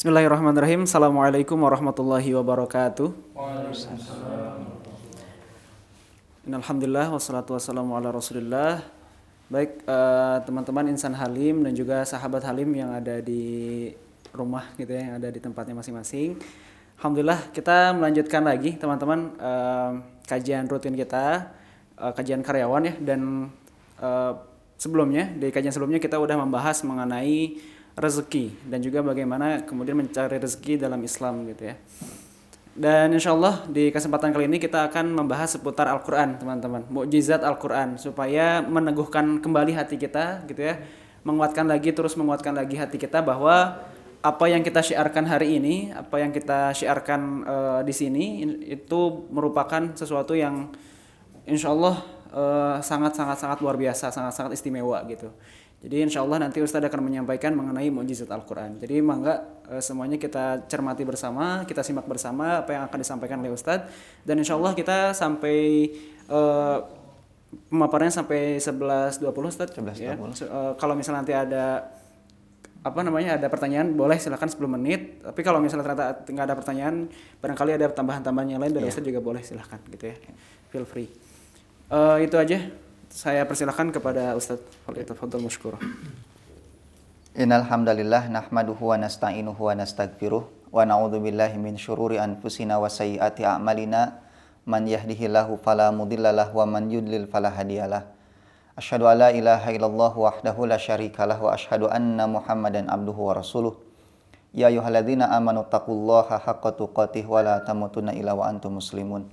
Bismillahirrahmanirrahim. Assalamualaikum warahmatullahi wabarakatuh. Innalhamdulillah wassalatu wassalamu ala Rasulillah. Baik, teman-teman insan halim dan juga sahabat halim yang ada di rumah gitu ya, yang ada di tempatnya masing-masing. Alhamdulillah kita melanjutkan lagi teman-teman kajian rutin kita, kajian karyawan ya, dan sebelumnya di kajian sebelumnya kita udah membahas mengenai rezeki dan juga bagaimana kemudian mencari rezeki dalam Islam gitu ya. Dan insya Allah di kesempatan kali ini kita akan membahas seputar Al-Quran teman-teman, mukjizat Al-Quran, supaya meneguhkan kembali hati kita gitu ya, terus menguatkan lagi hati kita bahwa apa yang kita syiarkan hari ini, apa yang kita syiarkan di sini itu merupakan sesuatu yang insya Allah sangat luar biasa, sangat istimewa gitu. Jadi insya Allah nanti Ustadz akan menyampaikan mengenai mukjizat Al-Quran. Jadi mangga semuanya kita cermati bersama, kita simak bersama apa yang akan disampaikan oleh Ustadz. Dan insya Allah kita sampai pemaparannya sampai 11.20 Ustadz. 11.20. Ya. Kalau misalnya nanti ada ada pertanyaan, boleh silakan 10 menit. Tapi kalau misalnya ternyata nggak ada pertanyaan, barangkali ada tambahan-tambahan yang lain dari Ustadz juga boleh, silakan gitu ya. Feel free. Itu aja. Saya persilakan kepada Ustadz Fadl Mashkur. Innal hamdalillah nahmaduhu wa nasta'inuhu wa nastaghfiruh wa na'udzu billahi min syururi anfusina wa sayyiati a'malina man yahdihillahu fala mudhillalah wa man yudlil fala hadiyalah. Asyhadu an la ilaha illallah wahdahu la syarikalah wa asyhadu anna Muhammadan abduhu wa rasuluh. Ya ayyuhalladzina amanu taqullaha haqqa tuqatih wa la tamutunna illa wa antum muslimun.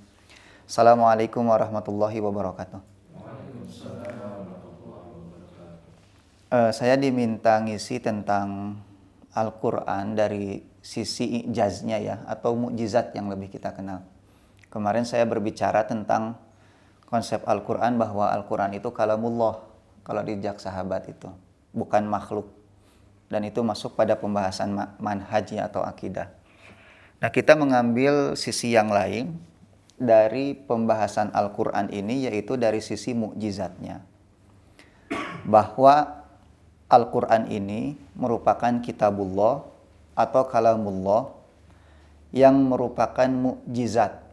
Assalamualaikum warahmatullahi wabarakatuh. Saya diminta ngisi tentang Al-Quran dari sisi ijaznya ya, atau mukjizat yang lebih kita kenal. Kemarin saya berbicara tentang konsep Al-Quran, bahwa Al-Quran itu kalamullah, kalau di Jak Sahabat itu, bukan makhluk. Dan itu masuk pada pembahasan manhaji atau akidah. Nah, kita mengambil sisi yang lain dari pembahasan Al-Quran ini, yaitu dari sisi mukjizatnya. Bahwa Al-Quran ini merupakan kitabullah atau kalamullah yang merupakan mukjizat,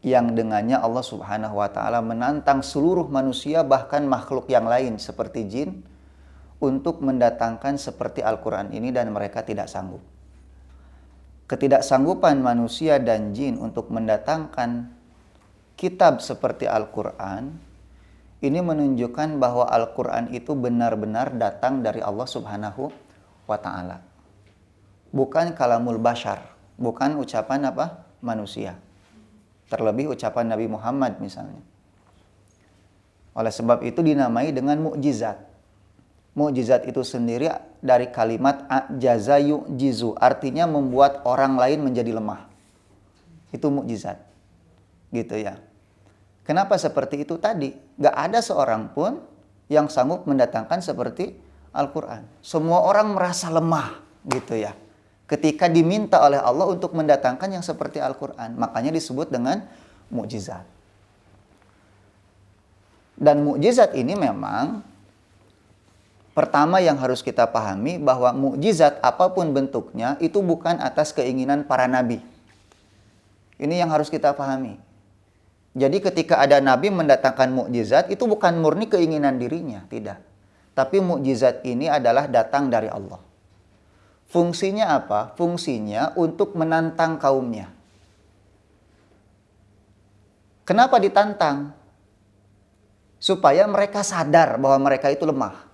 yang dengannya Allah Subhanahu wa ta'ala menantang seluruh manusia, bahkan makhluk yang lain seperti jin, untuk mendatangkan seperti Al-Quran ini, dan mereka tidak sanggup. Ketidaksanggupan manusia dan jin untuk mendatangkan kitab seperti Al-Quran ini menunjukkan bahwa Al-Quran itu benar-benar datang dari Allah Subhanahu wa ta'ala. Bukan kalamul bashar, bukan ucapan manusia. Terlebih ucapan Nabi Muhammad misalnya. Oleh sebab itu dinamai dengan mukjizat. Mukjizat itu sendiri dari kalimat ajaza yu'jizu, artinya membuat orang lain menjadi lemah. Itu mukjizat. Gitu ya. Kenapa seperti itu tadi? Gak ada seorang pun yang sanggup mendatangkan seperti Al-Quran. Semua orang merasa lemah gitu ya, ketika diminta oleh Allah untuk mendatangkan yang seperti Al-Quran. Makanya disebut dengan mukjizat. Dan mukjizat ini memang pertama yang harus kita pahami, bahwa mukjizat apapun bentuknya itu bukan atas keinginan para nabi. Ini yang harus kita pahami. Jadi ketika ada nabi mendatangkan mukjizat, itu bukan murni keinginan dirinya, tidak. Tapi mukjizat ini adalah datang dari Allah. Fungsinya apa? Fungsinya untuk menantang kaumnya. Kenapa ditantang? Supaya mereka sadar bahwa mereka itu lemah.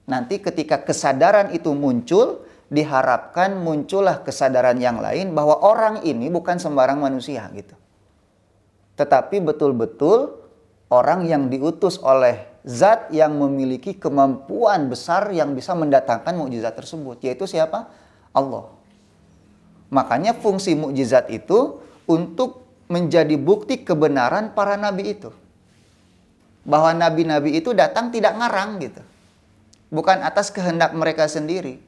Nanti ketika kesadaran itu muncul, diharapkan muncullah kesadaran yang lain bahwa orang ini bukan sembarang manusia gitu. Tetapi betul-betul orang yang diutus oleh zat yang memiliki kemampuan besar yang bisa mendatangkan mukjizat tersebut. Yaitu siapa? Allah. Makanya fungsi mukjizat itu untuk menjadi bukti kebenaran para nabi itu. Bahwa nabi-nabi itu datang tidak ngarang gitu. Bukan atas kehendak mereka sendiri.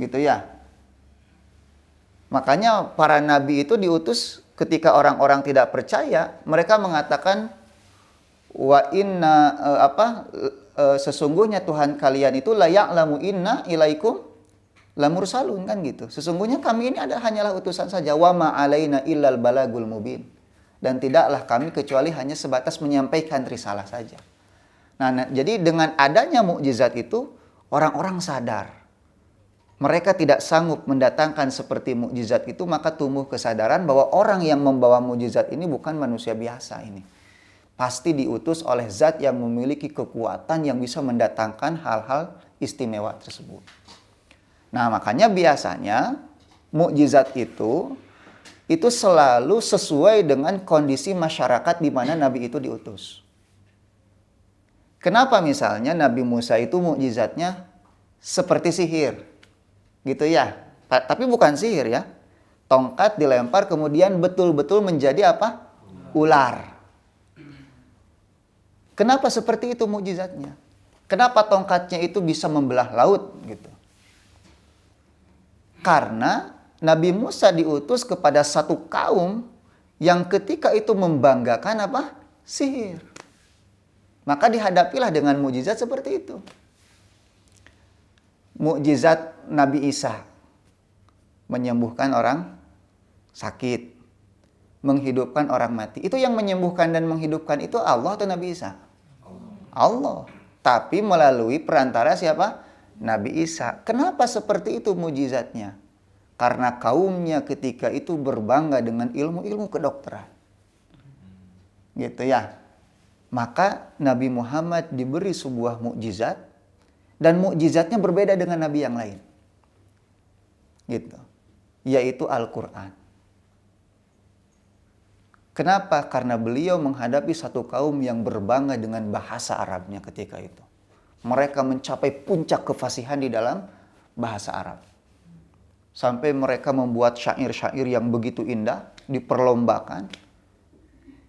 Gitu ya. Makanya para nabi itu diutus ketika orang-orang tidak percaya, mereka mengatakan sesungguhnya Tuhan kalian itu la ya'lamu inna ilaikum La mursalun kan gitu. Sesungguhnya kami ini hanyalah utusan saja. Wa ma alaina illal balagul mubin. Dan tidaklah kami kecuali hanya sebatas menyampaikan risalah saja. Nah, jadi dengan adanya mukjizat itu, orang-orang sadar. Mereka tidak sanggup mendatangkan seperti mukjizat itu, maka tumbuh kesadaran bahwa orang yang membawa mukjizat ini bukan manusia biasa ini. Pasti diutus oleh zat yang memiliki kekuatan yang bisa mendatangkan hal-hal istimewa tersebut. Nah, makanya biasanya mukjizat itu selalu sesuai dengan kondisi masyarakat di mana Nabi itu diutus. Kenapa misalnya Nabi Musa itu mukjizatnya seperti sihir? Gitu ya. Tapi bukan sihir ya. Tongkat dilempar kemudian betul-betul menjadi apa? Ular. Kenapa seperti itu mukjizatnya? Kenapa tongkatnya itu bisa membelah laut gitu? Karena Nabi Musa diutus kepada satu kaum yang ketika itu membanggakan apa? Sihir. Maka dihadapilah dengan mukjizat seperti itu. Mukjizat Nabi Isa menyembuhkan orang sakit, menghidupkan orang mati. Itu yang menyembuhkan dan menghidupkan itu Allah atau Nabi Isa? Allah. Tapi melalui perantara siapa? Nabi Isa. Kenapa seperti itu mukjizatnya? Karena kaumnya ketika itu berbangga dengan ilmu-ilmu kedokteran. Gitu ya. Maka Nabi Muhammad diberi sebuah mukjizat dan mukjizatnya berbeda dengan nabi yang lain. Gitu. Yaitu Al-Qur'an. Kenapa? Karena beliau menghadapi satu kaum yang berbangga dengan bahasa Arabnya ketika itu. Mereka mencapai puncak kefasihan di dalam bahasa Arab. Sampai mereka membuat syair-syair yang begitu indah, diperlombakan.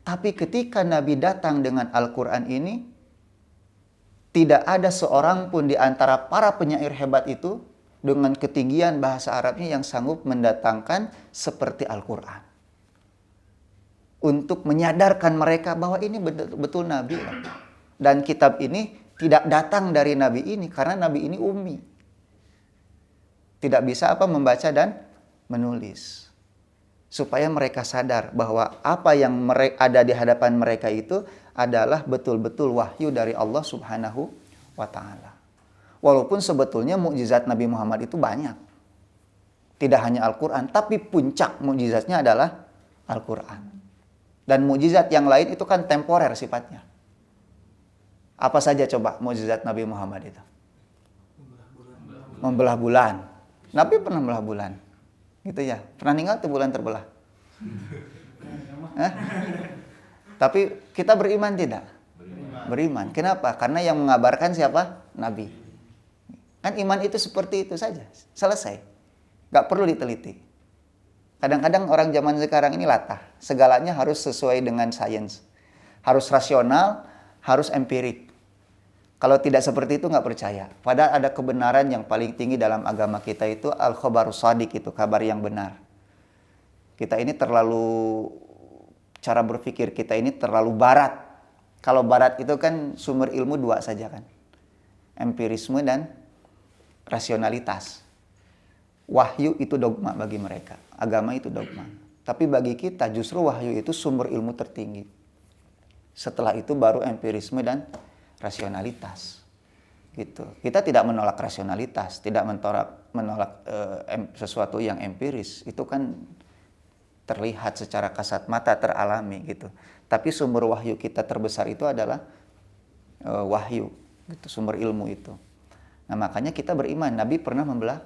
Tapi ketika Nabi datang dengan Al-Quran ini, tidak ada seorang pun di antara para penyair hebat itu dengan ketinggian bahasa Arabnya yang sanggup mendatangkan seperti Al-Quran. Untuk menyadarkan mereka bahwa ini betul Nabi. Dan kitab ini tidak datang dari Nabi ini karena Nabi ini ummi. Tidak bisa membaca dan menulis. Supaya mereka sadar bahwa apa yang ada di hadapan mereka itu adalah betul-betul wahyu dari Allah Subhanahu wa Ta'ala. Walaupun sebetulnya mukjizat Nabi Muhammad itu banyak. Tidak hanya Al-Quran, tapi puncak mukjizatnya adalah Al-Quran. Dan mukjizat yang lain itu kan temporer sifatnya. Apa saja coba mukjizat Nabi Muhammad itu? Membelah bulan. Nabi pernah membelah bulan. Gitu ya. Pernah ingat tuh bulan terbelah? Tapi kita beriman tidak? Beriman. Kenapa? Karena yang mengabarkan siapa? Nabi. Kan iman itu seperti itu saja. Selesai. Gak perlu diteliti. Kadang-kadang orang zaman sekarang ini latah. Segalanya harus sesuai dengan sains. Harus rasional, harus empirik. Kalau tidak seperti itu nggak percaya. Padahal ada kebenaran yang paling tinggi dalam agama kita itu al-khobarus shadiq, itu kabar yang benar. Kita ini cara berpikir kita ini terlalu barat. Kalau barat itu kan sumber ilmu dua saja kan. Empirisme dan rasionalitas. Wahyu itu dogma bagi mereka. Agama itu dogma. Tapi bagi kita justru wahyu itu sumber ilmu tertinggi. Setelah itu baru empirisme dan rasionalitas. Gitu. Kita tidak menolak rasionalitas, tidak menolak sesuatu yang empiris. Itu kan terlihat secara kasat mata, teralami gitu. Tapi sumber wahyu kita terbesar itu adalah wahyu, gitu, sumber ilmu itu. Nah, makanya kita beriman Nabi pernah membelah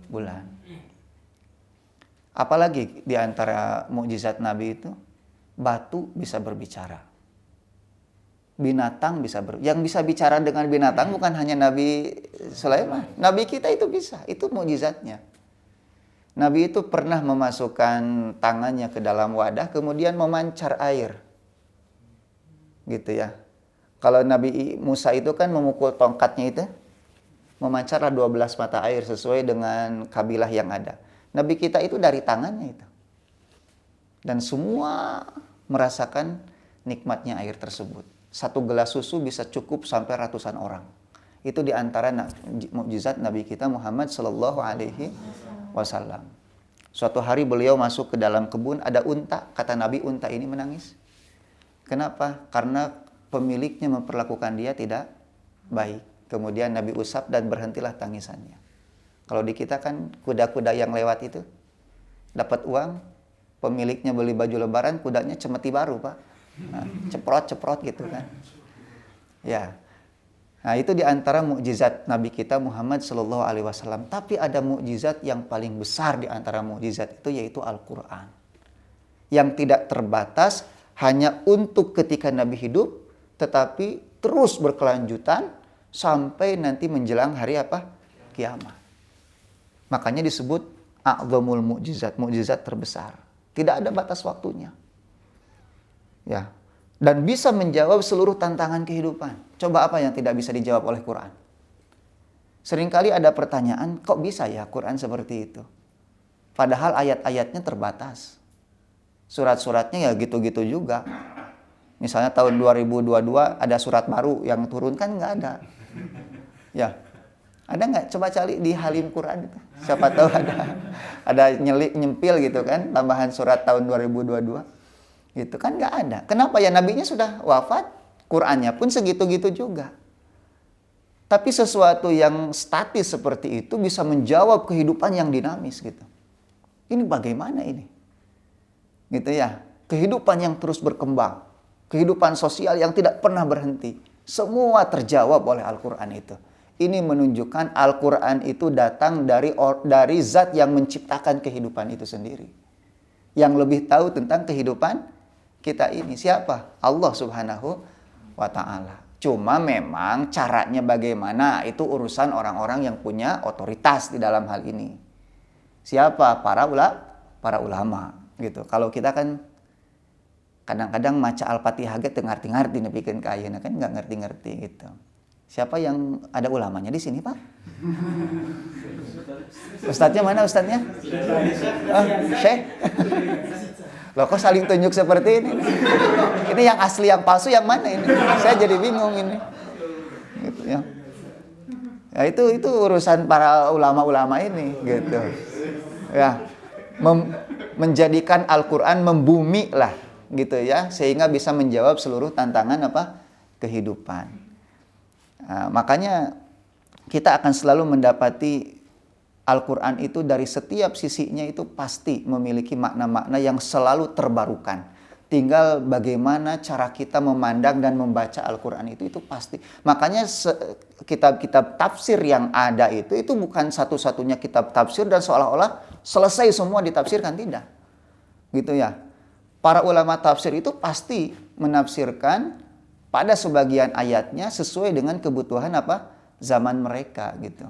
bulan. Apalagi di antara mukjizat Nabi itu, batu bisa berbicara. Binatang yang bisa bicara dengan binatang bukan hanya Nabi Sulaiman. Nabi kita itu bisa, itu mukjizatnya. Nabi itu pernah memasukkan tangannya ke dalam wadah kemudian memancar air. Gitu ya. Kalau Nabi Musa itu kan memukul tongkatnya itu, memancarlah 12 mata air sesuai dengan kabilah yang ada. Nabi kita itu dari tangannya itu. Dan semua merasakan nikmatnya air tersebut. Satu gelas susu bisa cukup sampai ratusan orang. Itu di antara mukjizat Nabi kita Muhammad sallallahu alaihi wasallam. Suatu hari beliau masuk ke dalam kebun, ada unta. Kata Nabi, unta ini menangis. Kenapa? Karena pemiliknya memperlakukan dia tidak baik. Kemudian Nabi usap dan berhentilah tangisannya. Kalau di kita kan kuda-kuda yang lewat itu dapat uang, pemiliknya beli baju lebaran, kudanya cemeti baru, Pak. Nah, ceprot-ceprot gitu kan. Ya. Nah, itu di antara mukjizat Nabi kita Muhammad sallallahu alaihi wasallam. Tapi ada mukjizat yang paling besar di antara mukjizat itu, yaitu Al-Qur'an. Yang tidak terbatas hanya untuk ketika Nabi hidup, tetapi terus berkelanjutan sampai nanti menjelang hari apa? Kiamat. Makanya disebut a'zamul mukjizat, mukjizat terbesar. Tidak ada batas waktunya. Ya. Dan bisa menjawab seluruh tantangan kehidupan. Coba apa yang tidak bisa dijawab oleh Quran? Seringkali ada pertanyaan, kok bisa ya Quran seperti itu? Padahal ayat-ayatnya terbatas. Surat-suratnya ya gitu-gitu juga. Misalnya tahun 2022 ada surat baru yang turun, kan nggak ada. Ya, ada nggak? Coba cari di Halim Quran itu. Siapa tahu ada nyempil gitu kan, tambahan surat tahun 2022. Gitu kan nggak ada. Kenapa ya? Nabinya sudah wafat, Qurannya pun segitu-gitu juga. Tapi sesuatu yang statis seperti itu bisa menjawab kehidupan yang dinamis gitu. Ini bagaimana ini? Gitu ya. Kehidupan yang terus berkembang. Kehidupan sosial yang tidak pernah berhenti. Semua terjawab oleh Al-Quran itu. Ini menunjukkan Al-Quran itu datang dari zat yang menciptakan kehidupan itu sendiri. Yang lebih tahu tentang kehidupan kita ini. Siapa? Allah Subhanahu wa ta'ala. Cuma memang caranya bagaimana itu urusan orang-orang yang punya otoritas di dalam hal ini. Siapa? Para ulama gitu. Kalau kita kan kadang-kadang maca Al-Fatihah ge teu ngarti-ngarti nepikeun ka ayeuna kan enggak ngerti-ngerti gitu. Siapa yang ada ulamanya di sini, Pak? Ustadznya mana ustadznya? Syekh. Loh kok saling tunjuk seperti ini? Ini yang asli yang palsu yang mana ini? Saya jadi bingung ini. Gitu ya. Ya itu urusan para ulama-ulama ini gitu. Ya. Menjadikan Al-Qur'an membumi lah gitu ya, sehingga bisa menjawab seluruh tantangan apa? Kehidupan. Nah, makanya kita akan selalu mendapati Al-Quran itu dari setiap sisinya itu pasti memiliki makna-makna yang selalu terbarukan. Tinggal bagaimana cara kita memandang dan membaca Al-Quran itu pasti. Makanya kitab-kitab tafsir yang ada itu bukan satu-satunya kitab tafsir dan seolah-olah selesai semua ditafsirkan, tidak. Gitu ya. Para ulama tafsir itu pasti menafsirkan pada sebagian ayatnya sesuai dengan kebutuhan apa? Zaman mereka gitu.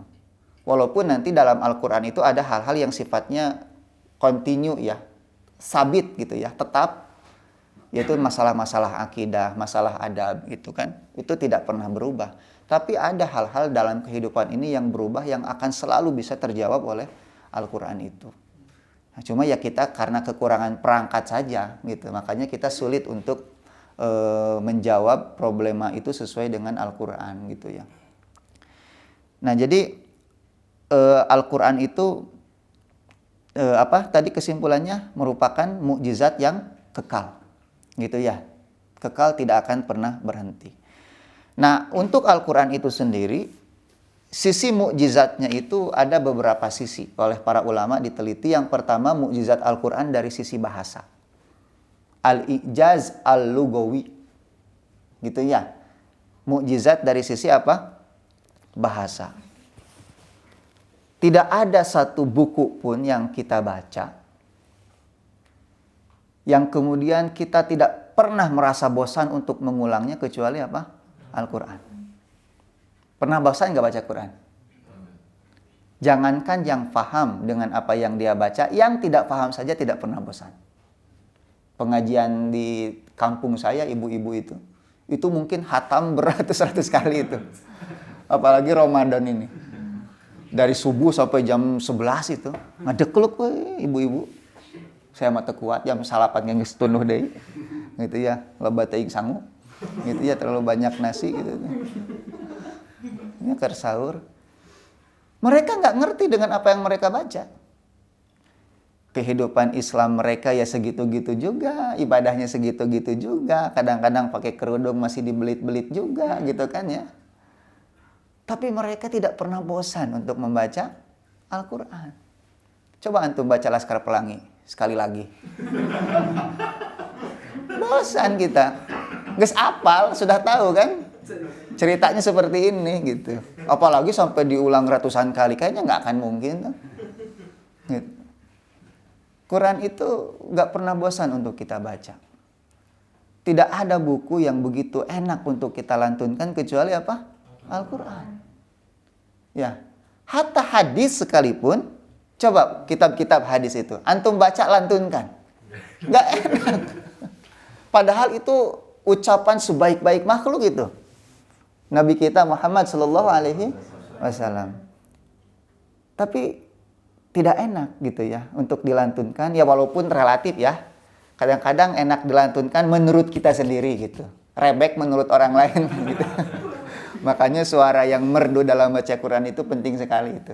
Walaupun nanti dalam Al-Quran itu ada hal-hal yang sifatnya continue ya, sabit gitu ya, tetap, yaitu masalah-masalah akidah, masalah adab gitu kan, itu tidak pernah berubah. Tapi ada hal-hal dalam kehidupan ini yang berubah, yang akan selalu bisa terjawab oleh Al-Quran itu. Nah, cuma ya kita karena kekurangan perangkat saja gitu, makanya kita sulit untuk menjawab problema itu sesuai dengan Al-Quran gitu ya. Nah jadi Al-Quran itu tadi kesimpulannya merupakan mukjizat yang kekal gitu ya, kekal, tidak akan pernah berhenti. Nah untuk Al-Quran itu sendiri, sisi mukjizatnya itu ada beberapa sisi oleh para ulama diteliti. Yang pertama, mukjizat Al-Quran dari sisi bahasa, al-ijaz al-lugawi gitu ya, mukjizat dari sisi apa? Bahasa. Tidak ada satu buku pun yang kita baca yang kemudian kita tidak pernah merasa bosan untuk mengulangnya kecuali apa? Al-Quran. Pernah bosan nggak baca Quran? Jangankan yang paham dengan apa yang dia baca, yang tidak paham saja tidak pernah bosan. Pengajian di kampung saya, ibu-ibu itu mungkin hatam beratus-ratus kali itu. Apalagi Ramadan ini. Dari subuh sampai jam 11 itu. Ngadekluk ibu-ibu. Saya mata kuat jam salapan geus tunuh deui. Gitu ya, loba teuing sangu. Gitu ya, terlalu banyak nasi gitu. Ya, keur sahur. Mereka nggak ngerti dengan apa yang mereka baca. Kehidupan Islam mereka ya segitu-gitu juga, ibadahnya segitu-gitu juga, kadang-kadang pakai kerudung masih dibelit-belit juga gitu kan ya. Tapi mereka tidak pernah bosan untuk membaca Al-Quran. Coba antum baca Laskar Pelangi sekali lagi. Bosan kita. Geus apal, sudah tahu kan? Ceritanya seperti ini gitu. Apalagi sampai diulang ratusan kali, kayaknya nggak akan mungkin. Gitu. Quran itu nggak pernah bosan untuk kita baca. Tidak ada buku yang begitu enak untuk kita lantunkan kecuali apa? Al-Quran. Ya, hatta hadis sekalipun, coba kitab-kitab hadis itu, antum baca lantunkan, nggak enak. Padahal itu ucapan sebaik-baik makhluk itu. Nabi kita Muhammad Sallallahu Alaihi Wasallam. Tapi tidak enak gitu ya untuk dilantunkan, ya walaupun relatif ya. Kadang-kadang enak dilantunkan menurut kita sendiri gitu. Rebek menurut orang lain gitu. Makanya suara yang merdu dalam baca Quran itu penting sekali itu.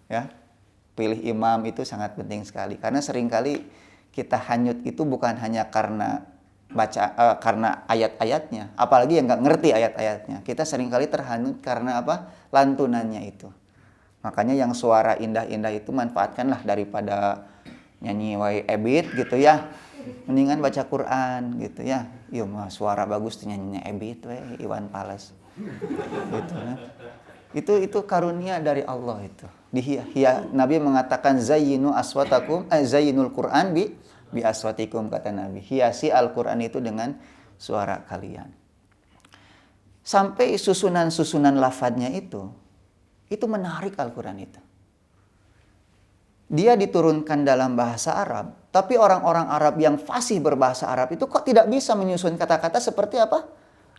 Ya. Pilih imam itu sangat penting sekali karena seringkali kita hanyut itu bukan hanya karena karena ayat-ayatnya, apalagi yang nggak ngerti ayat-ayatnya. Kita seringkali terhanyut karena apa? Lantunannya itu. Makanya yang suara indah-indah itu manfaatkanlah daripada nyanyi wae ebit gitu ya. Mendingan baca Quran gitu ya. Iya mah suara bagus tuh nyanyinya ebit we Iwan Fals. Gitu ya. Itu karunia dari Allah itu. Nabi mengatakan zayyinu aswatakum zayyinul Quran bi aswatikum kata Nabi. Hiasi Al-Quran itu dengan suara kalian. Sampai susunan-susunan lafadznya itu menarik Al-Quran itu. Dia diturunkan dalam bahasa Arab, tapi orang-orang Arab yang fasih berbahasa Arab itu kok tidak bisa menyusun kata-kata seperti apa?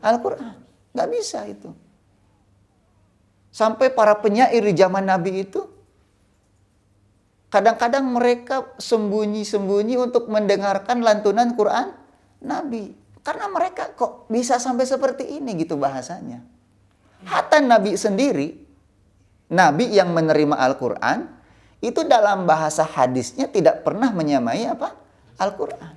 Al-Quran. Nggak bisa itu. Sampai para penyair di zaman Nabi itu, kadang-kadang mereka sembunyi-sembunyi untuk mendengarkan lantunan Quran Nabi. Karena mereka kok bisa sampai seperti ini gitu bahasanya. Hatta Nabi sendiri, Nabi yang menerima Al-Quran, itu dalam bahasa hadisnya tidak pernah menyamai apa? Al-Quran.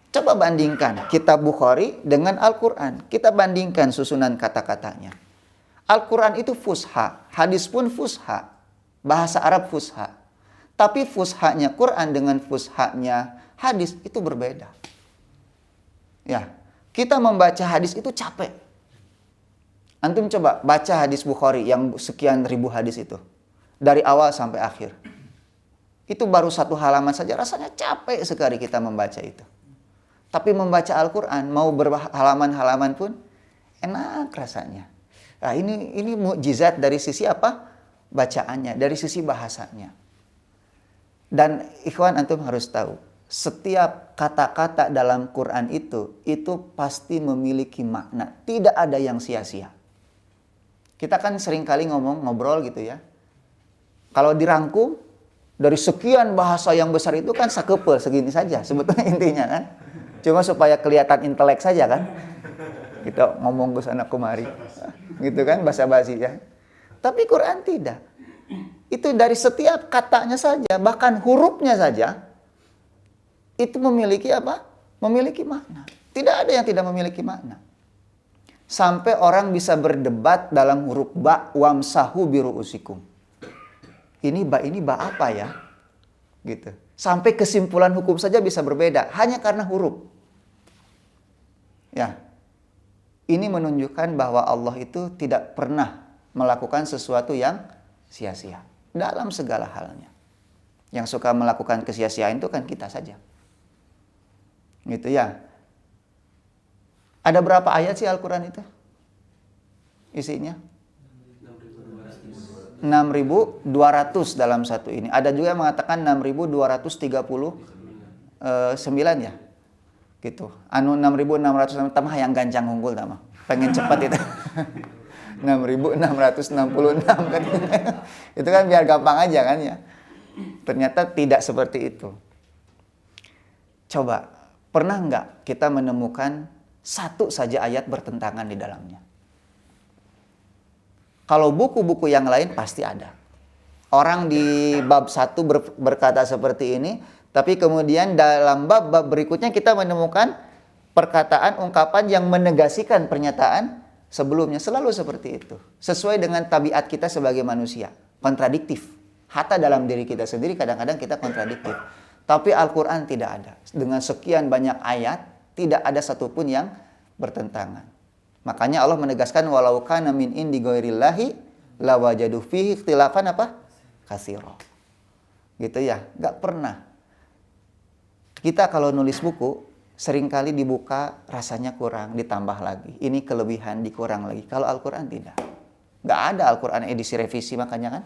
Coba bandingkan kitab Bukhari dengan Al-Quran. Kita bandingkan susunan kata-katanya. Al-Quran itu fusha, hadis pun fusha, bahasa Arab fusha. Tapi fushanya Quran dengan fushanya hadis itu berbeda. Ya, kita membaca hadis itu capek. Antum coba baca hadis Bukhari yang sekian ribu hadis itu. Dari awal sampai akhir. Itu baru satu halaman saja rasanya capek sekali kita membaca itu. Tapi membaca Al-Quran mau berhalaman-halaman pun enak rasanya. Nah, ini mukjizat dari sisi apa? Bacaannya, dari sisi bahasanya. Dan ikhwan antum harus tahu, setiap kata-kata dalam Quran itu pasti memiliki makna. Tidak ada yang sia-sia. Kita kan seringkali ngobrol gitu ya. Kalau dirangkum, dari sekian bahasa yang besar itu kan sakepel segini saja sebetulnya intinya kan. Cuma supaya kelihatan intelek saja kan. Kita ngomong ke sana kemari. Gitu kan basa-basi ya. Tapi Quran tidak. Itu dari setiap katanya saja, bahkan hurufnya saja, itu memiliki apa? Memiliki makna. Tidak ada yang tidak memiliki makna. Sampai orang bisa berdebat dalam huruf ba wamsahu biru'usikum. Ini ba apa ya? Gitu. Sampai kesimpulan hukum saja bisa berbeda hanya karena huruf. Ya. Ini menunjukkan bahwa Allah itu tidak pernah melakukan sesuatu yang sia-sia dalam segala halnya. Yang suka melakukan kesia-siaan itu kan kita saja. Gitu ya. Ada berapa ayat sih Al-Quran itu? Isinya? 6.200 dalam satu ini. Ada juga yang mengatakan 6.239 ya. Gitu. Anu 6.600 tamah yang gancang unggul tamah. Pengen cepat itu. 6.666 kan. Itu kan biar gampang aja kan ya. Ternyata tidak seperti itu. Coba, pernah nggak kita menemukan satu saja ayat bertentangan di dalamnya? Kalau buku-buku yang lain pasti ada. Orang di bab 1 berkata seperti ini, tapi kemudian dalam bab-bab berikutnya kita menemukan perkataan, ungkapan yang menegasikan pernyataan sebelumnya. Selalu seperti itu. Sesuai dengan tabiat kita sebagai manusia. Kontradiktif. Hatta dalam diri kita sendiri kadang-kadang kita kontradiktif. Tapi Al-Quran tidak ada. Dengan sekian banyak ayat, tidak ada satupun yang bertentangan. Makanya Allah menegaskan, walau kana min indi ghairillahi lawajadu fihi ikhtilafan apa? Katsira. Gitu ya. Gak pernah. Kita kalau nulis buku, seringkali dibuka rasanya kurang, ditambah lagi. Ini kelebihan, dikurang lagi. Kalau Al-Quran tidak. Gak ada Al-Quran edisi revisi, makanya kan.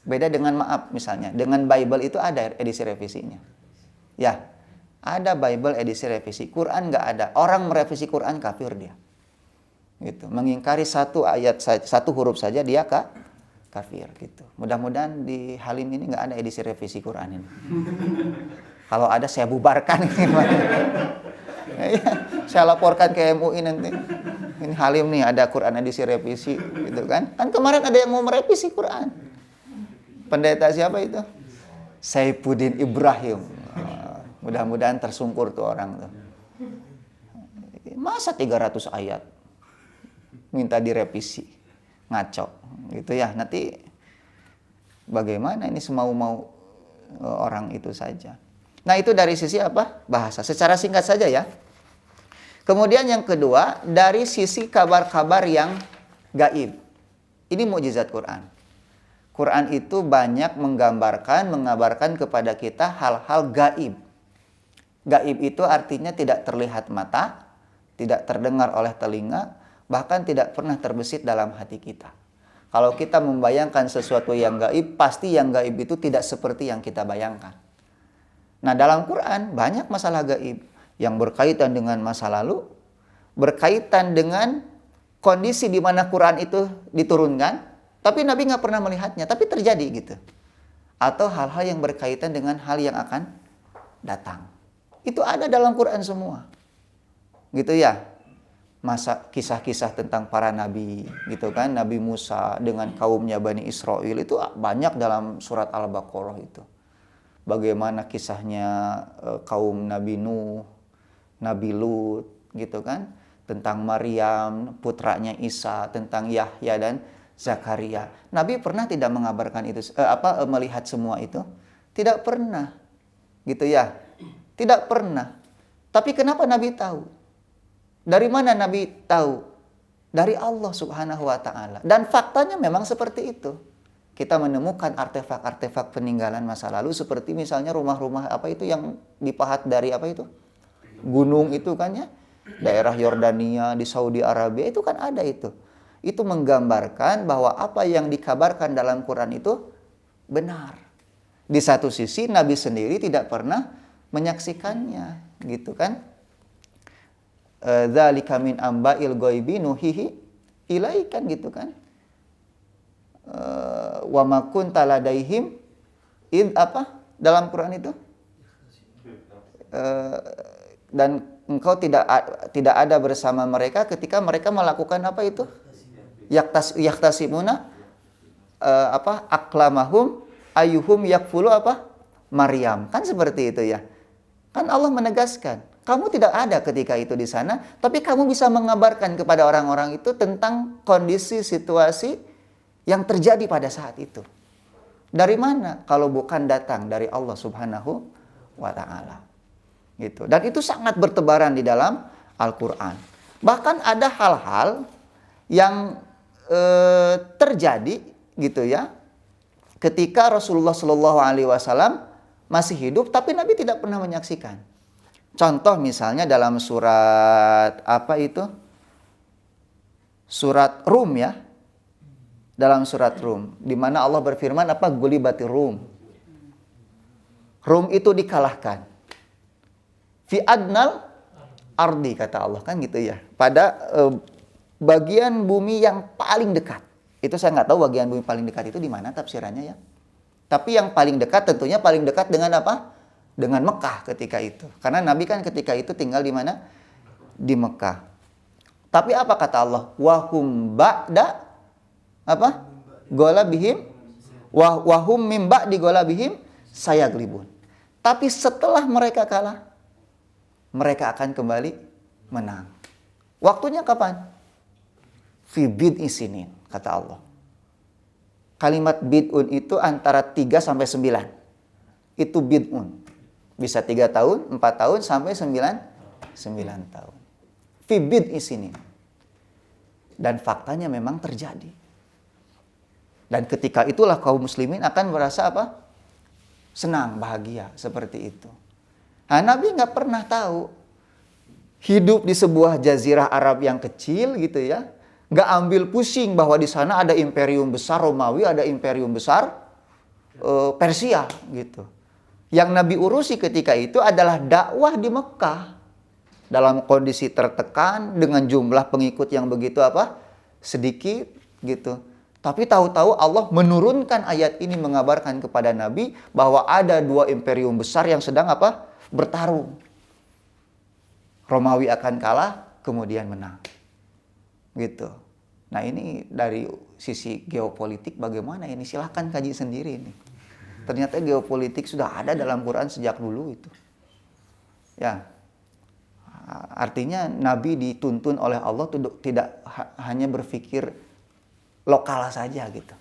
Beda dengan maaf misalnya, dengan Bible itu ada edisi revisinya. Ya, ada Bible edisi revisi. Quran nggak ada. Orang merevisi Quran kafir dia. Gitu. Mengingkari satu ayat, satu huruf saja dia kafir. Gitu. Mudah-mudahan di Halim ini nggak ada edisi revisi Quran ini. Kalau ada saya bubarkan. Saya laporkan ke MUI nanti. Ini Halim nih ada Quran edisi revisi, gitu kan? Kan kemarin ada yang mau merevisi Quran. Pendeta siapa itu? Saifuddin Ibrahim. Mudah-mudahan tersungkur tuh orang tuh. Masa 300 ayat minta direvisi? Ngaco. Gitu ya. Nanti bagaimana ini semau-mau orang itu saja. Nah, itu dari sisi apa? Bahasa. Secara singkat saja ya. Kemudian yang kedua, dari sisi kabar-kabar yang gaib. Ini mukjizat Quran. Quran itu banyak mengabarkan kepada kita hal-hal gaib. Gaib itu artinya tidak terlihat mata, tidak terdengar oleh telinga, bahkan tidak pernah terbesit dalam hati kita. Kalau kita membayangkan sesuatu yang gaib, pasti yang gaib itu tidak seperti yang kita bayangkan. Nah, dalam Quran banyak masalah gaib yang berkaitan dengan masa lalu, berkaitan dengan kondisi di mana Quran itu diturunkan, tapi Nabi nggak pernah melihatnya, tapi terjadi gitu. Atau hal-hal yang berkaitan dengan hal yang akan datang. Itu ada dalam Quran semua. Gitu ya. Masa kisah-kisah tentang para nabi, gitu kan. Nabi Musa dengan kaumnya Bani Israel itu banyak dalam surat Al-Baqarah itu. Bagaimana kisahnya kaum Nabi Nuh, Nabi Lut, gitu kan. Tentang Maryam, putranya Isa, tentang Yahya dan Zakaria. Nabi pernah tidak mengabarkan itu, melihat semua itu? Tidak pernah. Gitu ya. Tidak pernah. Tapi kenapa Nabi tahu? Dari mana Nabi tahu? Dari Allah Subhanahu wa taala. Dan faktanya memang seperti itu. Kita menemukan artefak-artefak peninggalan masa lalu seperti misalnya rumah-rumah apa itu yang dipahat dari apa itu? Gunung itu kan ya. Daerah Yordania di Saudi Arabia itu kan ada itu. Itu menggambarkan bahwa apa yang dikabarkan dalam Quran itu benar. Di satu sisi Nabi sendiri tidak pernah menyaksikannya, gitu kan? Dzalika min amba'il ghaibi nuhihi ilaikan, gitu kan? Wa ma kunta ladaihim id apa dalam Quran itu? Dan engkau tidak ada bersama mereka ketika mereka melakukan apa itu? Yaktasimuna aklamahum ayyuhum yakfulu Maryam. Kan seperti itu ya. Kan Allah menegaskan, kamu tidak ada ketika itu di sana, tapi kamu bisa mengabarkan kepada orang-orang itu tentang kondisi situasi yang terjadi pada saat itu. Dari mana kalau bukan datang dari Allah Subhanahu wa taala. Gitu. Dan itu sangat bertebaran di dalam Al-Qur'an. Bahkan ada hal-hal yang terjadi gitu ya ketika Rasulullah Shallallahu Alaihi Wasallam masih hidup, tapi Nabi tidak pernah menyaksikan. Contoh misalnya dalam surat apa itu? Surat Rum ya. Dalam surat Rum, di mana Allah berfirman gulibatir Rum. Rum itu dikalahkan. Fi adnal ardi kata Allah kan gitu ya. Pada bagian bumi yang paling dekat. Itu saya nggak tahu bagian bumi paling dekat itu di mana tafsirannya ya. Tapi yang paling dekat tentunya paling dekat dengan apa? Dengan Mekah ketika itu. Karena Nabi kan ketika itu tinggal di mana? Di Mekah. Tapi apa kata Allah? Wahum ba'da apa? Golabihim wahum mim ba'di golabihim sayaglibun. Tapi setelah mereka kalah, mereka akan kembali menang. Waktunya kapan? Fi bid'i sinin, kata Allah. Kalimat bid'un itu antara 3 sampai 9. Itu bid'un. Bisa 3 tahun, 4 tahun, sampai 9 tahun. Fi bid'i sinin. Dan faktanya memang terjadi. Dan ketika itulah kaum muslimin akan merasa apa? Senang, bahagia, seperti itu. Nah, Nabi nggak pernah tahu hidup di sebuah jazirah Arab yang kecil gitu ya. Nggak ambil pusing bahwa di sana ada imperium besar Romawi, ada imperium besar Persia gitu. Yang Nabi urusi ketika itu adalah dakwah di Mekah. Dalam kondisi tertekan dengan jumlah pengikut yang begitu apa? Sedikit gitu. Tapi tahu-tahu Allah menurunkan ayat ini mengabarkan kepada Nabi bahwa ada 2 imperium besar yang sedang apa? Bertarung. Romawi akan kalah, kemudian menang. Gitu. Nah, ini dari sisi geopolitik bagaimana ini? Silahkan kaji sendiri ini. Ternyata geopolitik sudah ada dalam Quran sejak dulu itu. Ya. Artinya Nabi dituntun oleh Allah tidak hanya berpikir lokal saja gitu.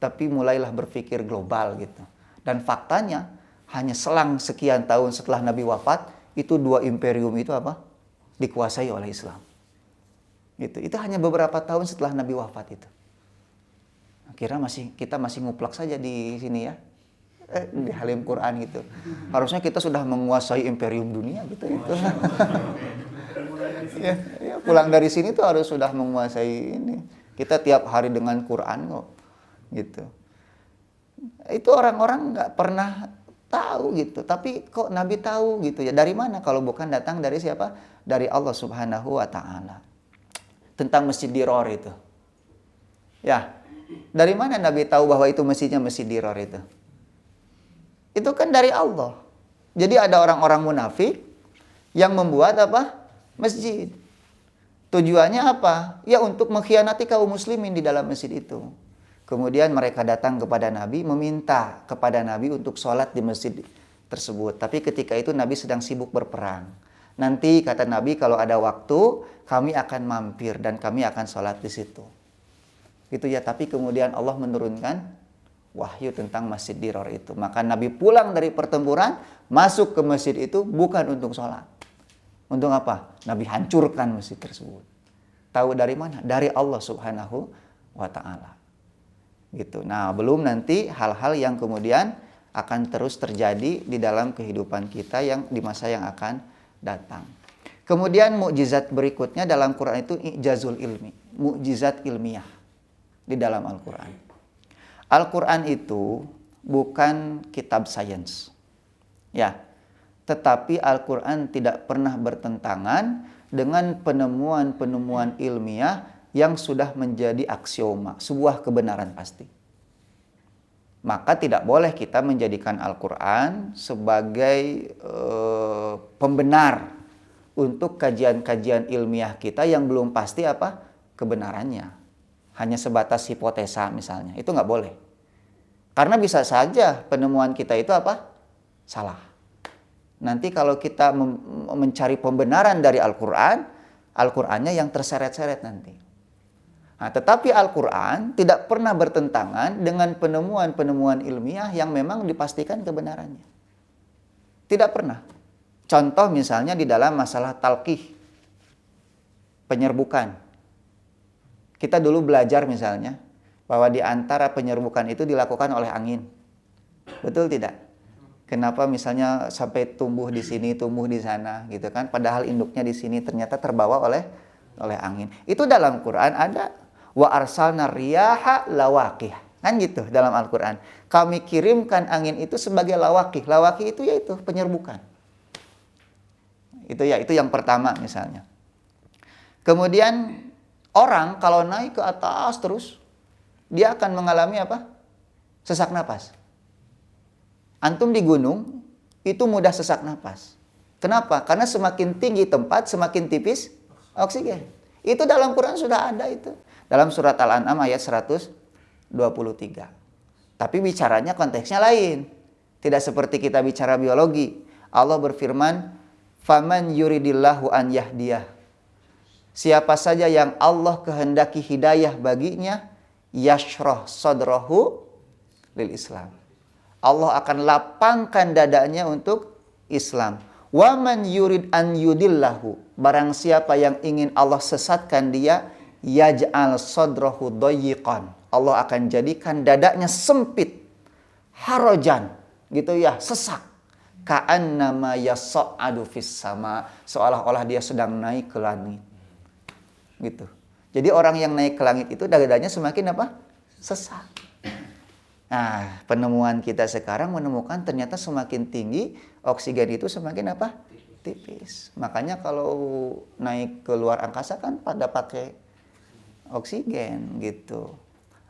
Tapi mulailah berpikir global gitu. Dan faktanya hanya selang sekian tahun setelah Nabi wafat, itu 2 imperium itu apa? Dikuasai oleh Islam. Gitu. Itu hanya beberapa tahun setelah Nabi wafat itu. Kira kita masih nguplak saja di sini ya. Di Halim Quran gitu. Harusnya kita sudah menguasai imperium dunia gitu. Ya, pulang dari sini tuh harus sudah menguasai ini. Kita tiap hari dengan Quran kok. Gitu. Itu orang-orang nggak pernah tahu gitu. Tapi kok Nabi tahu gitu ya. Dari mana kalau bukan datang dari siapa? Dari Allah Subhanahu wa taala. Tentang Masjid Diror itu. Ya. Dari mana Nabi tahu bahwa itu masjidnya Masjid Diror itu? Itu kan dari Allah. Jadi ada orang-orang munafik yang membuat apa? Masjid. Tujuannya apa? Ya untuk mengkhianati kaum muslimin di dalam masjid itu. Kemudian mereka datang kepada Nabi, meminta kepada Nabi untuk sholat di masjid tersebut. Tapi ketika itu Nabi sedang sibuk berperang. Nanti kata Nabi kalau ada waktu kami akan mampir dan kami akan sholat di situ. Gitu ya. Tapi kemudian Allah menurunkan wahyu tentang Masjid Diror itu. Maka Nabi pulang dari pertempuran, masuk ke masjid itu bukan untuk sholat. Untuk apa? Nabi hancurkan masjid tersebut. Tahu dari mana? Dari Allah Subhanahu wa ta'ala. Gitu. Nah, belum nanti hal-hal yang kemudian akan terus terjadi di dalam kehidupan kita yang di masa yang akan datang. Kemudian mukjizat berikutnya dalam Quran itu ijazul ilmi, mukjizat ilmiah di dalam Al-Quran. Al-Quran itu bukan kitab sains. Ya. Tetapi Al-Quran tidak pernah bertentangan dengan penemuan-penemuan ilmiah yang sudah menjadi aksioma, sebuah kebenaran pasti. Maka tidak boleh kita menjadikan Al-Quran sebagai pembenar untuk kajian-kajian ilmiah kita yang belum pasti apa kebenarannya. Hanya sebatas hipotesa misalnya, itu nggak boleh. Karena bisa saja penemuan kita itu apa? Salah. Nanti kalau kita mencari pembenaran dari Al-Quran, Al-Qurannya yang terseret-seret nanti. Nah, tetapi Al-Quran tidak pernah bertentangan dengan penemuan-penemuan ilmiah yang memang dipastikan kebenarannya. Tidak pernah. Contoh misalnya di dalam masalah talqih, penyerbukan. Kita dulu belajar misalnya, bahwa di antara penyerbukan itu dilakukan oleh angin. Betul tidak? Kenapa misalnya sampai tumbuh di sini, tumbuh di sana gitu kan? Padahal induknya di sini ternyata terbawa oleh angin. Itu dalam Quran ada wa arsalna riyaha lawaqih. Kan gitu dalam Al-Quran. Kami kirimkan angin itu sebagai lawaqih. Lawaqih itu yaitu penyerbukan. Itu yang pertama misalnya. Kemudian orang kalau naik ke atas terus dia akan mengalami apa? Sesak napas. Antum di gunung, itu mudah sesak napas. Kenapa? Karena semakin tinggi tempat, semakin tipis oksigen. Itu dalam Quran sudah ada itu. Dalam surat Al-An'am ayat 123. Tapi bicaranya konteksnya lain. Tidak seperti kita bicara biologi. Allah berfirman, "Faman yuridillahu an yahdiyah." Siapa saja yang Allah kehendaki hidayah baginya, yashrah sadrahu lil Islam. Allah akan lapangkan dadanya untuk Islam. Wa man yurid an yudillahu. Barang siapa yang ingin Allah sesatkan dia, yaj'al sadrahu dayyiqan. Allah akan jadikan dadanya sempit, harajan, gitu ya, sesak. Ka'annama yas'adu fis sama, seolah-olah dia sedang naik ke langit. Gitu. Jadi orang yang naik ke langit itu dadanya semakin apa? Sesak. Nah, penemuan kita sekarang menemukan ternyata semakin tinggi oksigen itu semakin apa? Tipis. Makanya kalau naik ke luar angkasa kan pada pakai oksigen gitu.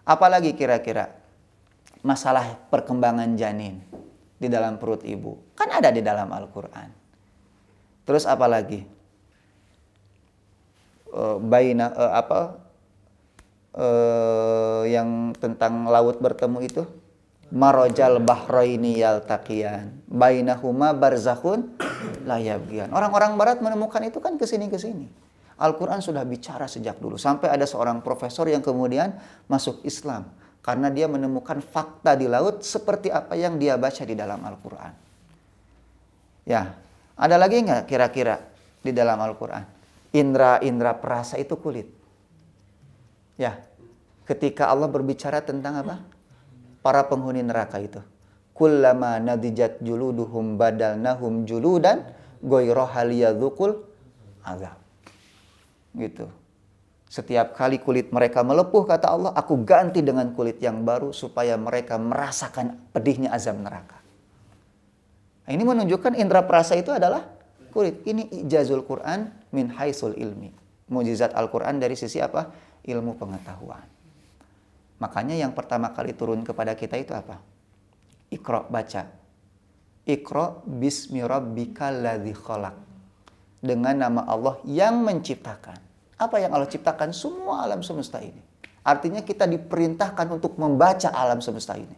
Apalagi kira-kira masalah perkembangan janin di dalam perut ibu. Kan ada di dalam Al-Qur'an. Terus apalagi? Yang tentang laut bertemu itu, marajal bahraini yaltaqiyan bainahuma barzakhun la yabghiyan. Orang-orang barat menemukan itu kan kesini. Al-Qur'an sudah bicara sejak dulu, sampai ada seorang profesor yang kemudian masuk Islam karena dia menemukan fakta di laut seperti apa yang dia baca di dalam Al-Qur'an. Ya, ada lagi nggak kira-kira di dalam Al-Qur'an? Indra perasa itu kulit. Ya, ketika Allah berbicara tentang apa? Para penghuni neraka itu. Kullama nadijat juluduhum badalnahum juludan ghayraha liyadzuqul azab. Gitu. Setiap kali kulit mereka melepuh, kata Allah, aku ganti dengan kulit yang baru supaya mereka merasakan pedihnya azab neraka. Nah, ini menunjukkan indra perasa itu adalah kulit. Ini ijazul Quran min haisul ilmi. Mukjizat Al-Quran dari sisi apa? Ilmu pengetahuan. Makanya yang pertama kali turun kepada kita itu apa? Iqra, baca. Iqra bismi rabbikal ladzi khalaq. Dengan nama Allah yang menciptakan. Apa yang Allah ciptakan? Semua alam semesta ini. Artinya kita diperintahkan untuk membaca alam semesta ini.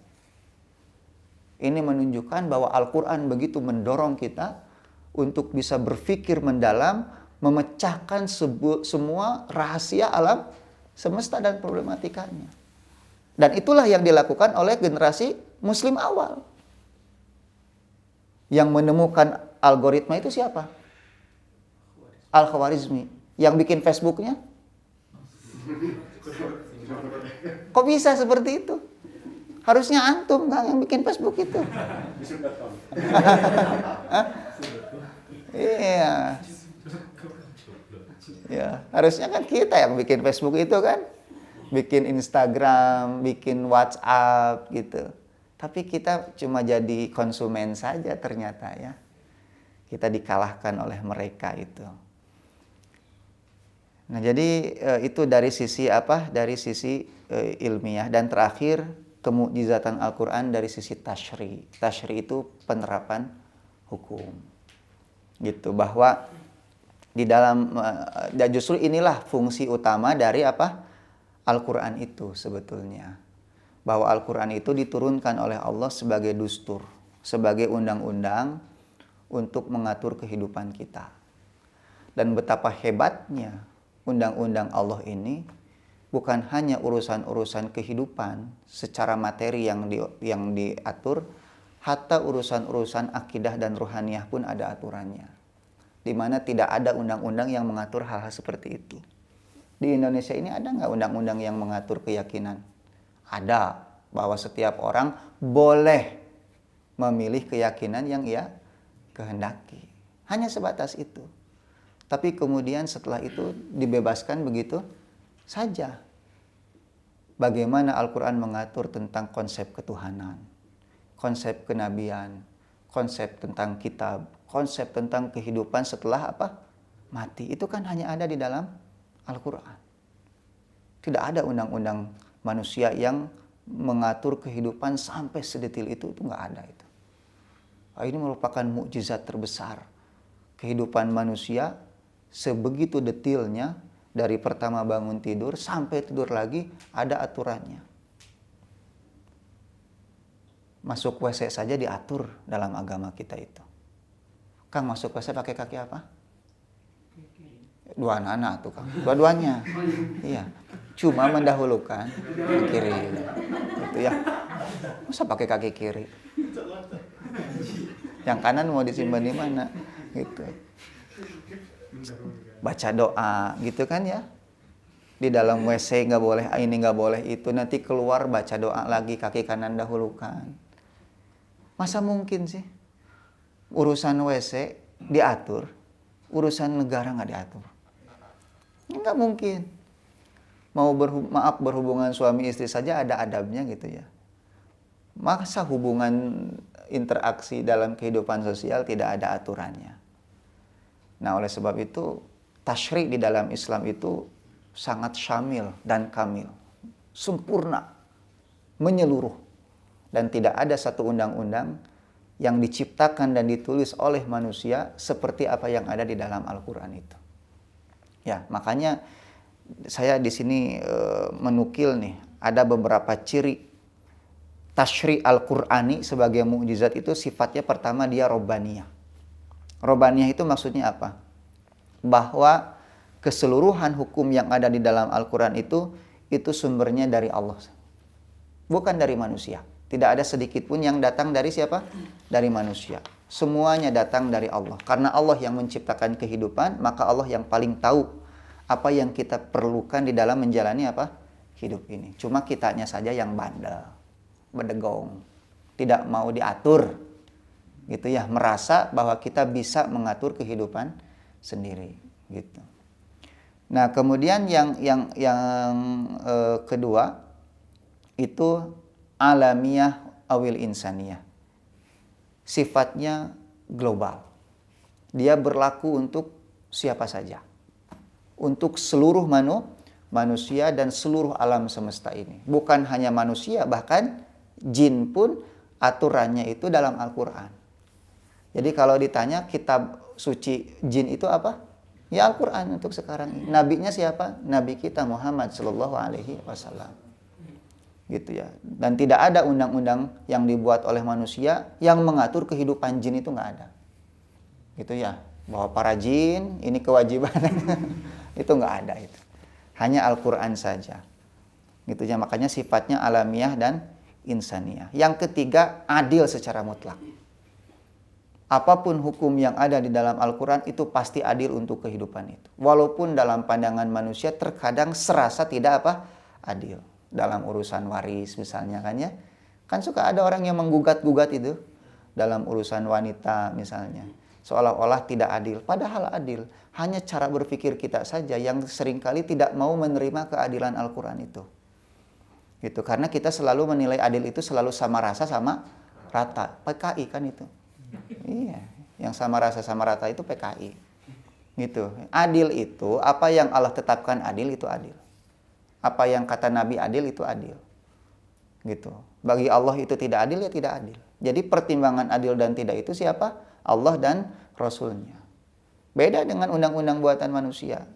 Ini menunjukkan bahwa Al-Quran begitu mendorong kita untuk bisa berpikir mendalam, memecahkan semua rahasia alam semesta dan problematikanya. Dan itulah yang dilakukan oleh generasi Muslim awal. Yang menemukan algoritma itu siapa? Al-Khwarizmi. Yang bikin Facebooknya? Kok bisa seperti itu? Harusnya antum kan yang bikin Facebook itu. Iya. Ya, harusnya kan kita yang bikin Facebook itu kan. Bikin Instagram, bikin WhatsApp gitu. Tapi kita cuma jadi konsumen saja ternyata ya. Kita dikalahkan oleh mereka itu. Nah, jadi itu dari sisi apa? Dari sisi ilmiah. Dan terakhir, kemukjizatan Al-Quran dari sisi tasyri. Tasyri itu penerapan hukum. Gitu, bahwa di dalam justru inilah fungsi utama dari apa? Al-Quran itu sebetulnya. Bahwa Al-Quran itu diturunkan oleh Allah sebagai dustur, sebagai undang-undang untuk mengatur kehidupan kita. Dan betapa hebatnya undang-undang Allah ini bukan hanya urusan-urusan kehidupan secara materi yang diatur, hatta urusan-urusan akidah dan ruhaniyah pun ada aturannya. Di mana tidak ada undang-undang yang mengatur hal-hal seperti itu. Di Indonesia ini ada nggak undang-undang yang mengatur keyakinan? Ada, bahwa setiap orang boleh memilih keyakinan yang ia kehendaki. Hanya sebatas itu. Tapi kemudian setelah itu dibebaskan begitu saja. Bagaimana Al-Quran mengatur tentang konsep ketuhanan, konsep kenabian, konsep tentang kitab, konsep tentang kehidupan setelah apa? Mati. Itu kan hanya ada di dalam Al-Quran. Tidak ada undang-undang manusia yang mengatur kehidupan sampai sedetil itu nggak ada itu. Ini merupakan mukjizat terbesar. Kehidupan manusia sebegitu detailnya Dari pertama bangun tidur sampai tidur lagi ada aturannya. Masuk WC saja diatur dalam agama kita itu. Kang, masuk WC pakai kaki apa? Dua anak tuh, Kang. Dua-duanya. Iya. Cuma mendahulukan kiri. Itu ya. Masa pakai kaki kiri? Yang kanan mau disimpan di mana? Gitu. Baca doa gitu kan ya. Di dalam WC nggak boleh ini, nggak boleh itu. Nanti keluar baca doa lagi, kaki kanan dahulukan. Masa mungkin sih urusan WC diatur, urusan negara nggak diatur? Nggak mungkin. Maaf berhubungan suami istri saja ada adabnya gitu ya. Masa hubungan interaksi dalam kehidupan sosial tidak ada aturannya? Nah, oleh sebab itu tasyri' di dalam Islam itu sangat syamil dan kamil, sempurna, menyeluruh, dan tidak ada satu undang-undang yang diciptakan dan ditulis oleh manusia seperti apa yang ada di dalam Al-Quran itu. Ya, makanya saya di sini menukil nih, ada beberapa ciri tasyri' Al-Qur'ani sebagai mukjizat itu sifatnya pertama dia robbaniyah. Robbaniyah itu maksudnya apa? Bahwa keseluruhan hukum yang ada di dalam Al-Quran itu sumbernya dari Allah. Bukan dari manusia. Tidak ada sedikit pun yang datang dari siapa? Dari manusia. Semuanya datang dari Allah. Karena Allah yang menciptakan kehidupan, maka Allah yang paling tahu apa yang kita perlukan di dalam menjalani apa? Hidup ini. Cuma kitanya saja yang bandel, berdegong, tidak mau diatur. Gitu ya, merasa bahwa kita bisa mengatur kehidupan sendiri gitu. Nah, kemudian yang kedua itu alamiyah awil insaniyah. Sifatnya global. Dia berlaku untuk siapa saja. Untuk seluruh manusia dan seluruh alam semesta ini. Bukan hanya manusia, bahkan jin pun aturannya itu dalam Al-Quran. Jadi kalau ditanya kitab suci jin itu apa? Ya Al-Quran untuk sekarang ini. Nabinya siapa? Nabi kita Muhammad Sallallahu Alaihi Wasallam. Gitu ya. Dan tidak ada undang-undang yang dibuat oleh manusia yang mengatur kehidupan jin itu nggak ada. Gitu ya. Bahwa para jin ini kewajiban itu nggak ada itu. Hanya Al-Quran saja. Gitu ya. Makanya sifatnya alamiah dan insaniyah. Yang ketiga, adil secara mutlak. Apapun hukum yang ada di dalam Al-Quran itu pasti adil untuk kehidupan itu. Walaupun dalam pandangan manusia terkadang serasa tidak adil. Dalam urusan waris misalnya kan ya. Kan suka ada orang yang menggugat-gugat itu. Dalam urusan wanita misalnya. Seolah-olah tidak adil. Padahal adil. Hanya cara berpikir kita saja yang seringkali tidak mau menerima keadilan Al-Quran itu. Gitu. Karena kita selalu menilai adil itu selalu sama rasa sama rata. PKI kan itu. Iya, yang sama rasa sama rata itu PKI. Gitu. Adil itu apa yang Allah tetapkan adil itu adil. Apa yang kata Nabi adil itu adil. Gitu. Bagi Allah itu tidak adil ya tidak adil. Jadi pertimbangan adil dan tidak itu siapa? Allah dan Rasulnya. Beda dengan undang-undang buatan manusia.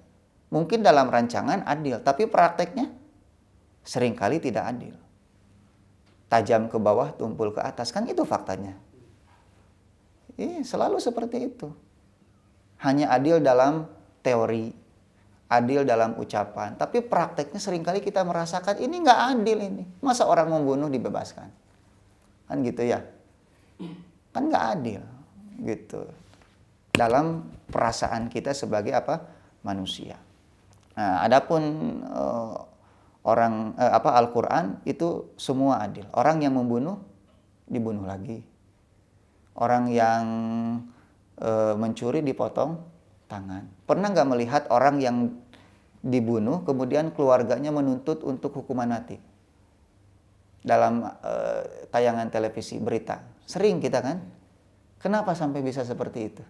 Mungkin dalam rancangan adil, tapi prakteknya seringkali tidak adil. Tajam ke bawah, tumpul ke atas, kan itu faktanya. Selalu seperti itu. Hanya adil dalam teori, adil dalam ucapan. Tapi prakteknya seringkali kita merasakan ini nggak adil ini. Masa orang membunuh dibebaskan? Kan gitu ya. Kan nggak adil. Gitu. Dalam perasaan kita sebagai manusia. Nah, adapun Al-Quran itu semua adil. Orang yang membunuh dibunuh lagi. Orang yang mencuri dipotong tangan. Pernah nggak melihat orang yang dibunuh kemudian keluarganya menuntut untuk hukuman mati? Dalam tayangan televisi berita. Sering kita kan? Kenapa sampai bisa seperti itu?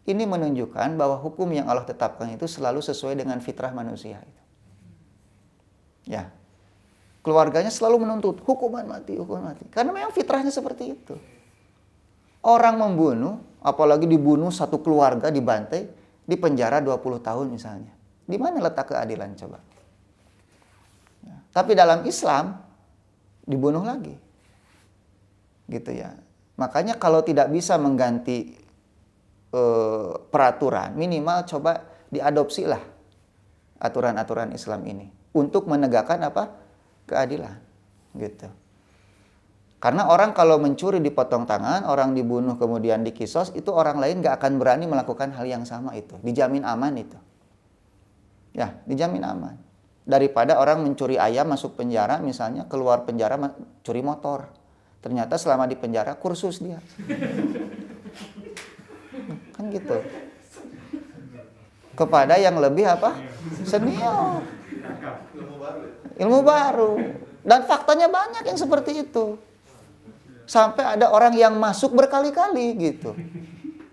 Ini menunjukkan bahwa hukum yang Allah tetapkan itu selalu sesuai dengan fitrah manusia itu. Ya. Keluarganya selalu menuntut hukuman mati. Karena memang fitrahnya seperti itu. Orang membunuh, apalagi dibunuh satu keluarga dibantai, di penjara 20 tahun misalnya. Di mana letak keadilan coba? Ya. Tapi dalam Islam dibunuh lagi. Gitu ya. Makanya kalau tidak bisa mengganti peraturan, minimal coba diadopsilah aturan-aturan Islam ini untuk menegakkan apa? Keadilan. Gitu. Karena orang kalau mencuri dipotong tangan, orang dibunuh kemudian dikisos, itu orang lain gak akan berani melakukan hal yang sama itu. Dijamin aman itu. Ya, dijamin aman. Daripada orang mencuri ayam masuk penjara misalnya, keluar penjara curi motor. Ternyata selama di penjara kursus dia. Kan gitu. Kepada yang lebih apa? Senior. Ilmu baru. Dan faktanya banyak yang seperti itu. Sampai ada orang yang masuk berkali-kali gitu.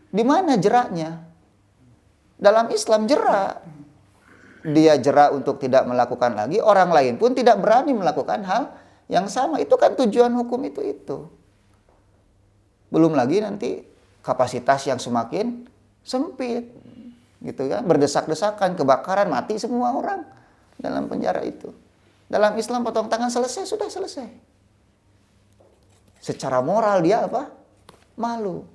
Di mana jeraknya? Dalam Islam jerak. Dia jerak untuk tidak melakukan lagi, orang lain pun tidak berani melakukan hal yang sama. Itu kan tujuan hukum itu. Belum lagi nanti kapasitas yang semakin sempit. Gitu kan, berdesak-desakan, kebakaran, mati semua orang dalam penjara itu. Dalam Islam potong tangan selesai, sudah selesai. Secara moral dia apa? Malu.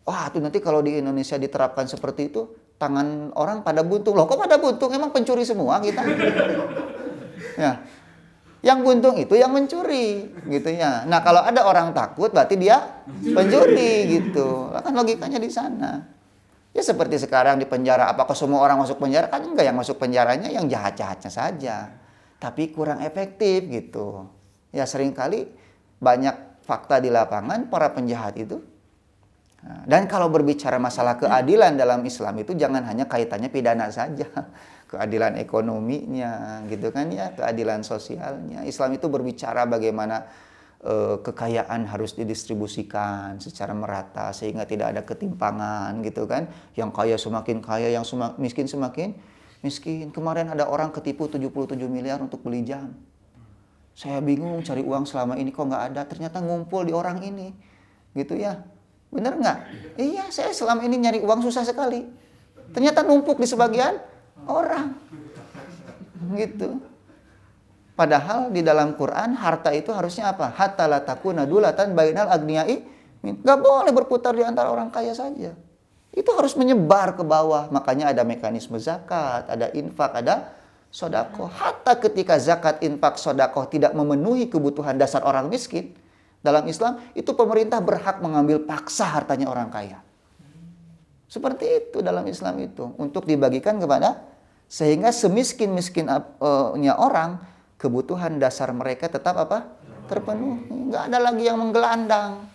Wah, itu nanti kalau di Indonesia diterapkan seperti itu, tangan orang pada buntung. Loh, kok pada buntung? Emang pencuri semua kita? Ya. Yang buntung itu yang mencuri, gitu ya. Nah, kalau ada orang takut, berarti dia pencuri, gitu. Kan logikanya di sana. Ya seperti sekarang di penjara, apakah semua orang masuk penjara? Kan enggak, yang masuk penjaranya yang jahat-jahatnya saja. Tapi kurang efektif, gitu. Ya seringkali banyak fakta di lapangan, para penjahat itu. Dan kalau berbicara masalah keadilan dalam Islam itu jangan hanya kaitannya pidana saja. Keadilan ekonominya, gitu kan ya, keadilan sosialnya. Islam itu berbicara bagaimana kekayaan harus didistribusikan secara merata sehingga tidak ada ketimpangan, gitu kan. Yang kaya semakin kaya, yang miskin semakin miskin. Kemarin ada orang ketipu 77 miliar untuk beli jam. Saya bingung cari uang selama ini kok nggak ada. Ternyata ngumpul di orang ini, gitu ya. Bener nggak? Iya, saya selama ini nyari uang susah sekali. Ternyata numpuk di sebagian orang, gitu. Padahal di dalam Quran harta itu harusnya apa? Hatta la takuna dulatan bainal aghniyai. Nggak boleh berputar di antara orang kaya saja. Itu harus menyebar ke bawah. Makanya ada mekanisme zakat, ada infak, ada sodakoh. Hatta ketika zakat, infak, sodakoh tidak memenuhi kebutuhan dasar orang miskin, dalam Islam itu pemerintah berhak mengambil paksa hartanya orang kaya. Seperti itu dalam Islam itu. Untuk dibagikan kepada, sehingga semiskin-miskinnya orang, kebutuhan dasar mereka tetap apa? Terpenuhi. Nggak ada lagi yang menggelandang.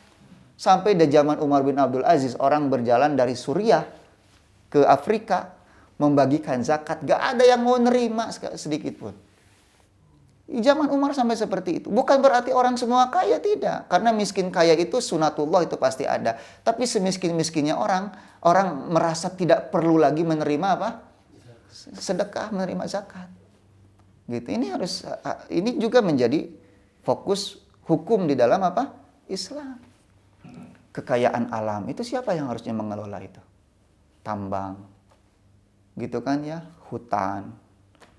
Sampai di zaman Umar bin Abdul Aziz, orang berjalan dari Suriah ke Afrika membagikan zakat. Nggak ada yang mau nerima sedikit pun. Di zaman Umar sampai seperti itu. Bukan berarti orang semua kaya, tidak. Karena miskin kaya itu sunatullah, itu pasti ada. Tapi semiskin-miskinnya orang merasa tidak perlu lagi menerima apa? Sedekah, menerima zakat. Gitu. Ini juga menjadi fokus hukum di dalam apa? Islam. Kekayaan alam itu siapa yang harusnya mengelola itu? Tambang. Gitu kan ya, hutan,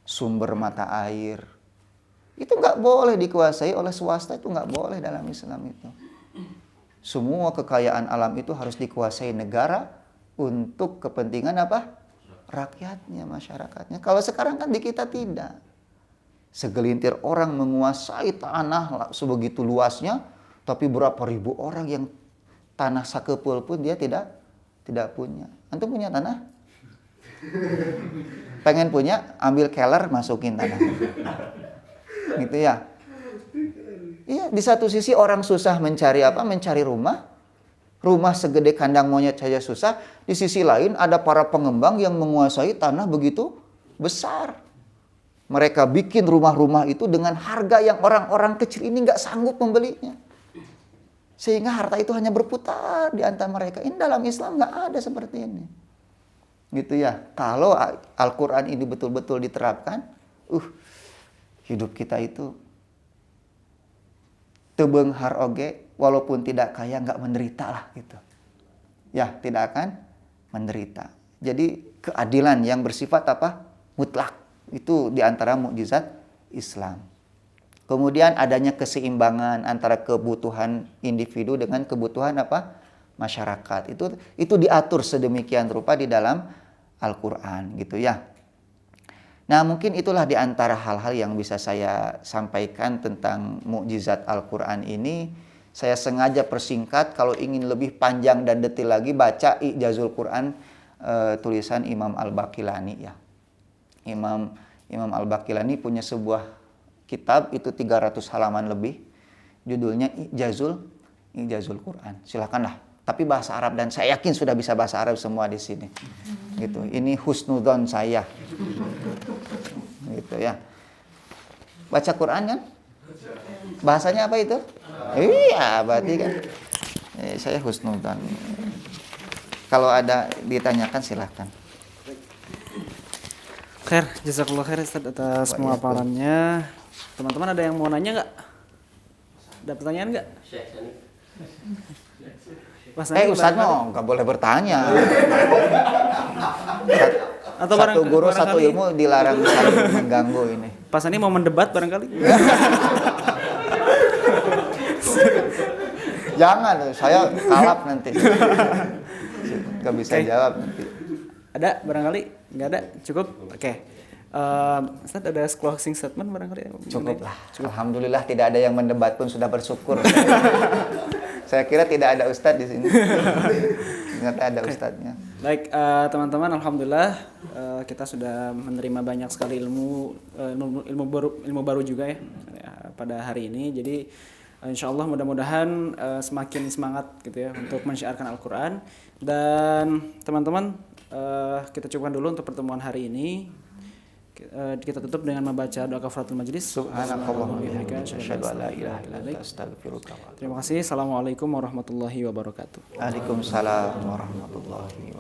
sumber mata air. Itu nggak boleh dikuasai oleh swasta, itu nggak boleh dalam Islam itu. Semua kekayaan alam itu harus dikuasai negara untuk kepentingan apa? Rakyatnya, masyarakatnya. Kalau sekarang kan di kita tidak. Segelintir orang menguasai tanah sebegitu luasnya, tapi berapa ribu orang yang tanah sakepul pun dia tidak punya. Antum punya tanah? Pengen punya, ambil keler, masukin tanah. Gitu ya. Iya, di satu sisi orang susah mencari apa? Mencari rumah. Rumah segede kandang monyet saja susah. Di sisi lain ada para pengembang yang menguasai tanah begitu besar. Mereka bikin rumah-rumah itu dengan harga yang orang-orang kecil ini nggak sanggup membelinya. Sehingga harta itu hanya berputar di antara mereka. Ini dalam Islam nggak ada seperti ini. Gitu ya. Kalau Al-Quran ini betul-betul diterapkan, hidup kita itu tebenghar oge, walaupun tidak kaya nggak menderita lah gitu. Ya, tidak akan menderita. Jadi keadilan yang bersifat apa? Mutlak. Itu di antara mukjizat Islam. Kemudian adanya keseimbangan antara kebutuhan individu dengan kebutuhan apa? Masyarakat. Itu diatur sedemikian rupa di dalam Al-Qur'an gitu ya. Nah, mungkin itulah di antara hal-hal yang bisa saya sampaikan tentang mukjizat Al-Qur'an ini. Saya sengaja persingkat, kalau ingin lebih panjang dan detail lagi baca I'jazul Qur'an tulisan Imam Al-Baqilani ya. Imam Al-Baqilani punya sebuah kitab itu 300 halaman lebih. Judulnya I'jazul Qur'an. Silakanlah. Tapi bahasa Arab, dan saya yakin sudah bisa bahasa Arab semua di sini. Gitu. Ini husnudzon saya. Gitu ya. Baca Quran kan? Bahasanya apa itu? Iya, berarti kan. Saya husnudzon. Kalau ada ditanyakan silahkan. Khair, jazakallah khair Ustaz atas pemaparannya. Teman-teman ada yang mau nanya nggak? Ada pertanyaan nggak? Ustaz nggak boleh bertanya. Atau satu guru satu ilmu dilarang saling mengganggu ini. Pas ini mau mendebat barangkali? Jangan, saya kalap nanti. Nggak bisa jawab nanti. Ada barangkali? Nggak ada? Cukup? Oke. Ustaz ada closing statement barangkali? Cukup lah. Alhamdulillah tidak ada yang mendebat pun sudah bersyukur. Saya kira tidak ada ustadz di sini. Ternyata ada ustadznya. Baik, teman-teman, alhamdulillah kita sudah menerima banyak sekali ilmu baru juga ya pada hari ini. Jadi insya Allah mudah-mudahan semakin semangat gitu ya untuk mensyiarkan Al-Quran. Dan teman-teman, kita cukupkan dulu untuk pertemuan hari ini. Kita tutup dengan membaca doa kafaratul majlis. Subhanakallahumma wa bihamdika asyhadu an la ilaha illa anta astaghfiruka wa atubu ilaik. Terima kasih. Assalamualaikum warahmatullahi wabarakatuh. Waalaikumsalam warahmatullahi